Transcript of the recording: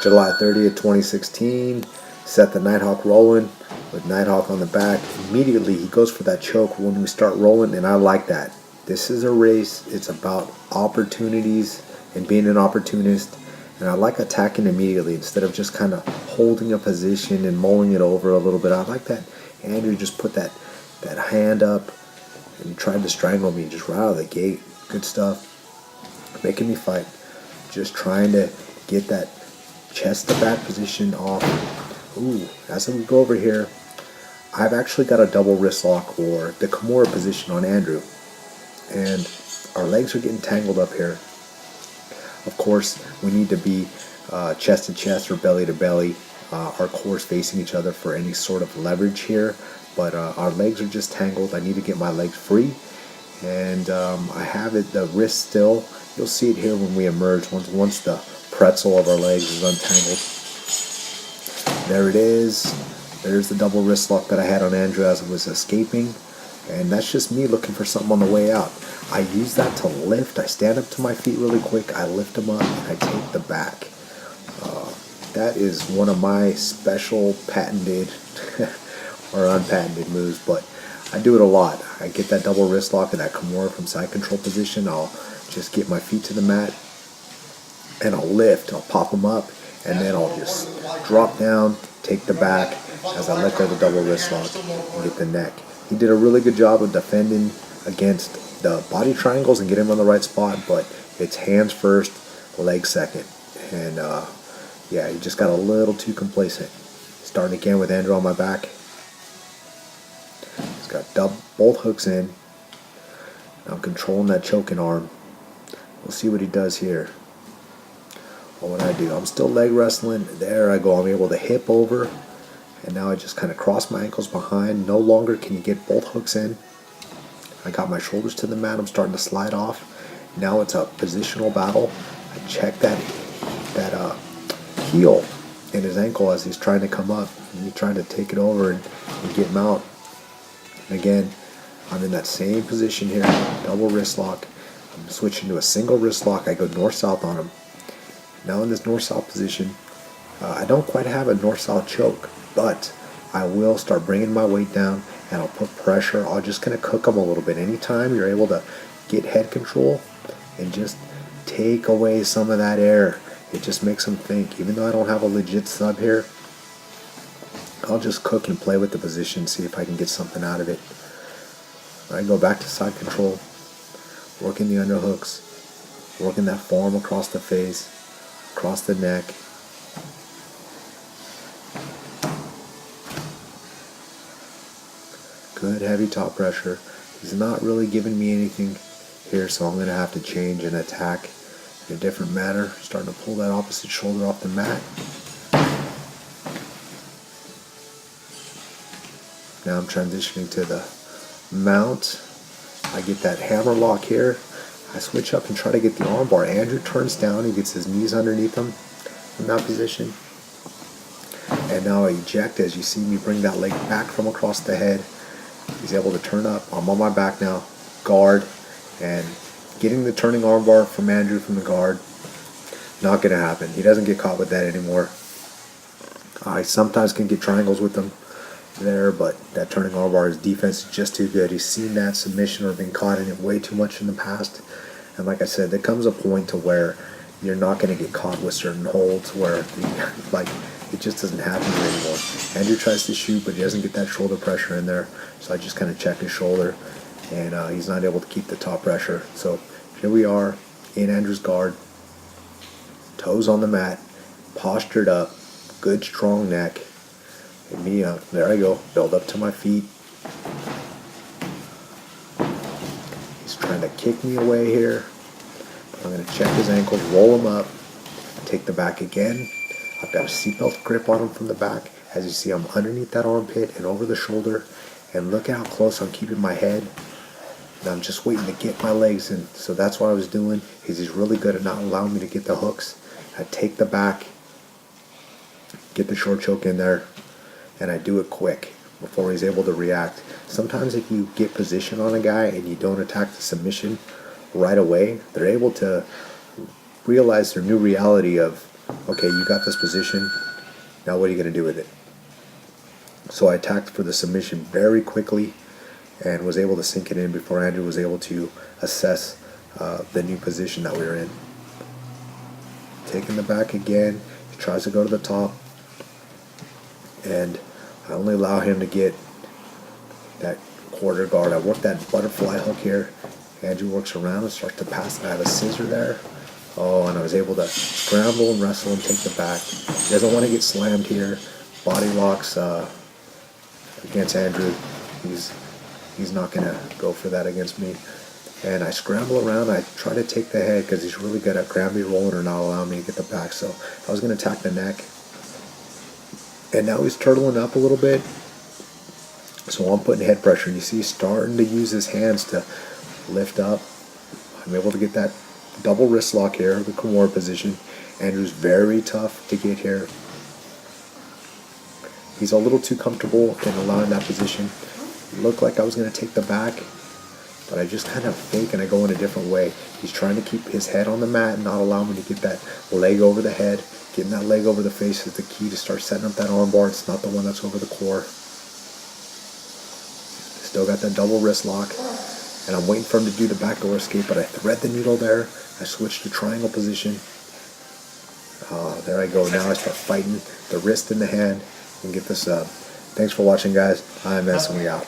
July 30th, 2016. Set the Nighthawk rolling with Nighthawk on the back. Immediately he goes for that choke when we start rolling, and I like that. This is a race. It's about opportunities and being an opportunist. And I like attacking immediately instead of just kind of holding a position and mulling it over a little bit. I like that Andrew just put that hand up and tried to strangle me just right out of the gate. Good stuff. Making me fight. Just trying to get that chest to back position off. Ooh, as we go over here, I've actually got a double wrist lock or the Kimura position on Andrew. And our legs are getting tangled up here. Of course, we need to be chest to chest or belly to belly. Our cores facing each other for any sort of leverage here. But our legs are just tangled. I need to get my legs free. And I have it, the wrist still. You'll see it here when we emerge. Once the pretzel of our legs is untangled. There it is. There's the double wrist lock that I had on Andrew as I was escaping. And that's just me looking for something on the way out. I use that to lift. I stand up to my feet really quick. I lift them up and I take the back. That is one of my special patented or unpatented moves, but I do it a lot. I get that double wrist lock and that Kimura from side control position. I'll just get my feet to the mat and I'll lift. I'll pop them up and then I'll just drop down, take the back as I let go of the double wrist lock and get the neck. He did a really good job of defending against the body triangles and getting him on the right spot, but it's hands first, legs second. And yeah, he just got a little too complacent. Starting again with Andrew on my back. He's got both hooks in. I'm controlling that choking arm. We'll see what he does here. What would I do? I'm still leg wrestling. There I go. I'm able to hip over. And now I just kind of cross my ankles behind. No longer can you get both hooks in. I got my shoulders to the mat. I'm starting to slide off. Now it's a positional battle. I check that heel in his ankle as he's trying to come up. And he's trying to take it over and get him out. And again, I'm in that same position here. Double wrist lock. I'm switching to a single wrist lock. I go north-south on him. Now in this north-south position, I don't quite have a north-south choke, but I will start bringing my weight down and I'll put pressure. I'll just kind of cook them a little bit. Anytime you're able to get head control and just take away some of that air, it just makes them think. Even though I don't have a legit sub here, I'll just cook and play with the position, see if I can get something out of it. I go back to side control, working the underhooks, working that forearm across the face, across the neck. Good heavy top pressure. He's not really giving me anything here, so I'm going to have to change and attack in a different manner. Starting to pull that opposite shoulder off the mat. Now I'm transitioning to the mount. I get that hammer lock here. I switch up and try to get the arm bar. Andrew turns down. He gets his knees underneath him in that position. And now I eject as you see me bring that leg back from across the head. He's able to turn up. I'm on my back now. Guard. And getting the turning arm bar from Andrew from the guard. Not going to happen. He doesn't get caught with that anymore. I sometimes can get triangles with him there, but that turning arm bar, his defense is just too good. He's seen that submission or been caught in it way too much in the past. And like I said, there comes a point to where you're not going to get caught with certain holds where it just doesn't happen anymore. Andrew tries to shoot, but he doesn't get that shoulder pressure in there. So I just kind of check his shoulder, and he's not able to keep the top pressure. So here we are in Andrew's guard, toes on the mat, postured up, good strong neck. And me up. There I go. Build up to my feet. He's trying to kick me away here. I'm going to check his ankles, roll him up, take the back again. I've got a seatbelt grip on him from the back. As you see, I'm underneath that armpit and over the shoulder. And look how close I'm keeping my head. And I'm just waiting to get my legs in. So that's what I was doing. He's really good at not allowing me to get the hooks. I take the back, get the short choke in there, and I do it quick before he's able to react. Sometimes if you get position on a guy and you don't attack the submission right away, they're able to realize their new reality of okay, you got this position. Now what are you going to do with it? So I attacked for the submission very quickly and was able to sink it in before Andrew was able to assess the new position that we were in. Taking the back again, he tries to go to the top, and I only allow him to get that quarter guard. I work that butterfly hook here. Andrew works around and starts to pass. I have a scissor there. Oh, and I was able to scramble and wrestle and take the back. He doesn't want to get slammed here. Body locks against Andrew. He's not going to go for that against me. And I scramble around. I try to take the head because he's really good at gravity rolling or not allowing me to get the back. So I was going to attack the neck. And now he's turtling up a little bit. So I'm putting head pressure. You see he's starting to use his hands to lift up. I'm able to get that double wrist lock here, the Kimura position. Andrew's very tough to get here. He's a little too comfortable in allowing that position. It looked like I was going to take the back, but I just kind of fake and I go in a different way. He's trying to keep his head on the mat and not allow me to get that leg over the head. Getting that leg over the face is the key to start setting up that arm bar. It's not the one that's over the core. Still got that double wrist lock. And I'm waiting for him to do the backdoor escape, but I thread the needle there. I switch to triangle position. There I go. Now I start fighting the wrist in the hand and get this up. Thanks for watching, guys. I'm S and we out.